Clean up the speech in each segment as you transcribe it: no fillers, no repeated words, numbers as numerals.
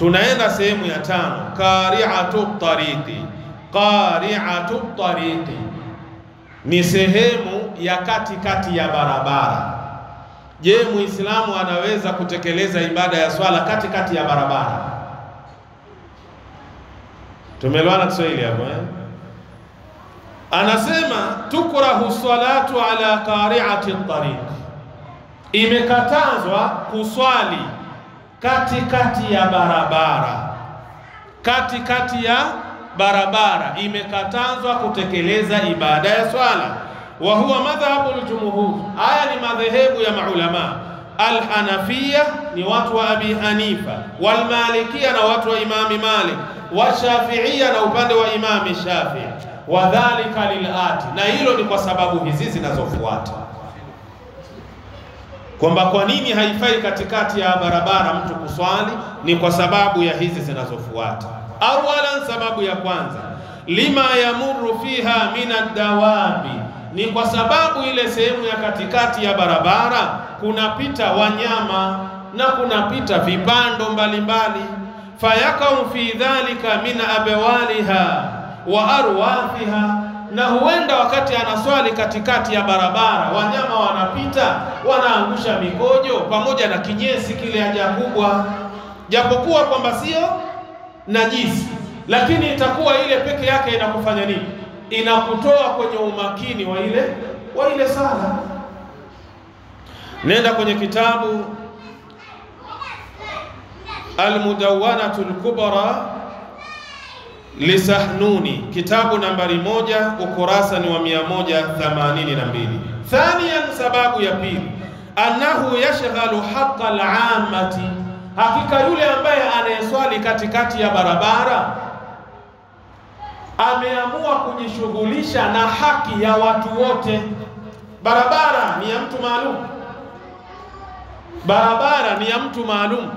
Tunaenda sehemu ya 5, qari'atu tariqi. Qari'atu tariqi ni sehemu ya katikati ya barabara. Je, Muislamu anaweza kutekeleza ibada ya swala katikati ya barabara? Tumeelewana Kiswahili hapo eh? Anasema tukrahu salatu ala qari'ati tariq, imekatazwa kuswali katikati ya barabara. Katikati ya barabara imekatazwa kutekeleza ibada ya swala. Wa huwa madhhabul jumhur, haya ni madhehebu ya maulama. Al-Hanafiyya ni watu wa Abi Hanifa, wal Malikiyya na watu wa Imami Malik, wa Shafi'iyya na upande wa Imami Shafi'i. Wa dhalika lilati, na hilo ni kwa sababu hizi zinazofuata. Kwamba kwa nini haifai katikati ya barabara mtu kuswali, ni kwa sababu ya hizi zinazofuata. Awalan, sababu ya kwanza, lima yamurru fiha min ad-dawabi, ni kwa sababu ile sehemu ya katikati ya barabara kunapita wanyama na kunapita vipando mbalimbali. Fayakau fi dhalika min abwaliha wa arwathiha, na huenda wakati anaswali katikati ya barabara wanyama wanapita wanaangusha mikojo pamoja na kinyesi kile haja kubwa, japokuwa kwamba sio najisi, lakini itakuwa ile peke yake inakufanya nini? Inakutoa kwenye umakini wa ile sala. Nenda kwenye kitabu Al-Mudawwanatul Kubra Lisahnuni, kitabu nambari 1, ukurasa ni wa 182. Thaniyan, sababu ya pili, annahu yashghalu haqqa al-ammati, hakika yule ambaye anayeswali katikati ya barabara ameamua kujishughulisha na haki ya watu wote. Barabara ni ya mtu maalum, barabara ni ya mtu maalum,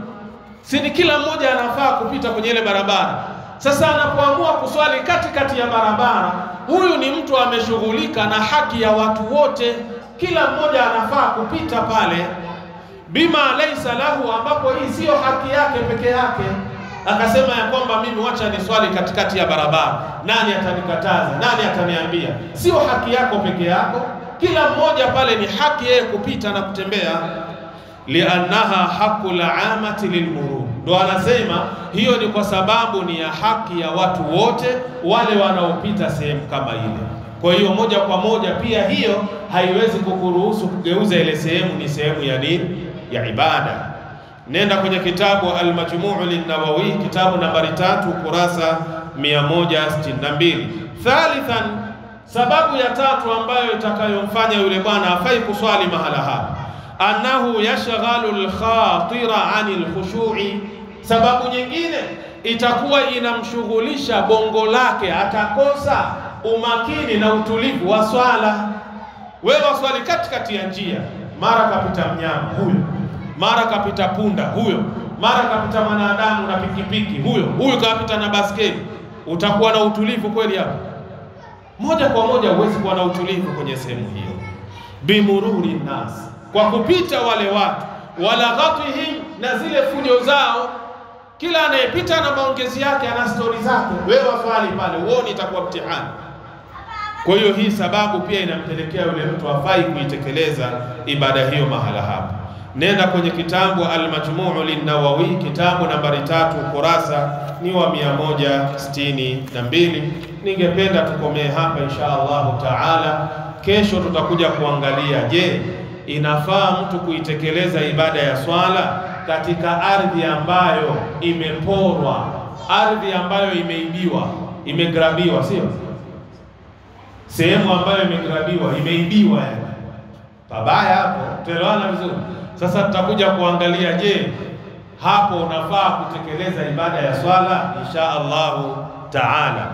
si ni kila mmoja anafaa kupita kwenye ile barabara. Sasa anapoamua kuswali katikati ya barabara, huyu ni mtu ameshughulika na haki ya watu wote, kila mmoja anafaa kupita pale, bima laysa lahu, ambapo hii sio haki yake peke yake. Akasema ya kwamba mimi wacha ni swali katikati ya barabara, nani atanikataza? Nani ataniambia? Sio haki yako peke yako, kila mmoja pale ni haki yeye kupita na kutembea. Liannaha haqqul amati lilmurur, ndo anasema hiyo ni kwa sababu ni ya haki ya watu wote wale wanaopita sehemu kama ile. Kwa hiyo moja kwa moja pia hiyo haiwezi kukuruhusu kugeuza ile sehemu ni sehemu ya nini? Ya ibada. Nenda kwenye kitabu Al-Majmu' lin-Nawawi, kitabu nambari 3, ukurasa 162. Thalithan, sababu ya tatu ambayo itakayomfanya yule bwana afai kuswali mahala hapa, annahu yashghalu al-khatira 'anil khushu'i, sababu nyingine itakuwa inamshughulisha bongo lake, atakosa umakini na utulivu wa swala. Wewe waswali katikati ya njia, mara kapita mnyama huyo, mara kapita punda huyo, mara kapita mwanadamu na pikipiki huyo kapita na basketi, utakuwa na utulivu kweli hapo? Moja kwa moja huwezi kuwa na utulivu kwenye sehemu hiyo. Bimururi nas, kwa kupita wale watu, wala ghatihim, na zile fujo zao. Kila anayepita na maongezi yake, ana stori zake, wewe waswali pale, uone itakuwa mtihani. Kwa hiyo hii sababu pia inampelekea yule mtu afai kuitekeleza ibada hiyo mahala hapa. Nenda kwenye kitabu Al-Majmu' lin-Nawawi, kitabu nambari 3, ukurasa ni wa 162. Ningependa tukomee hapa insha Allahu taala. Kesho tutakuja kuangalia, je, inafaa mtu kuitekeleza ibada ya swala katika ardhi ambayo imeporwa, ardhi ambayo imeibiwa, imegrabiwa, sio? Sehemu ambayo imegrabiwa, imeibiwa, yani pabaya hapo. Tuelewana vizuri? Sasa tutakuja kuangalia, je, hapo unafaa kutekeleza ibada ya swala insha Allahu taala.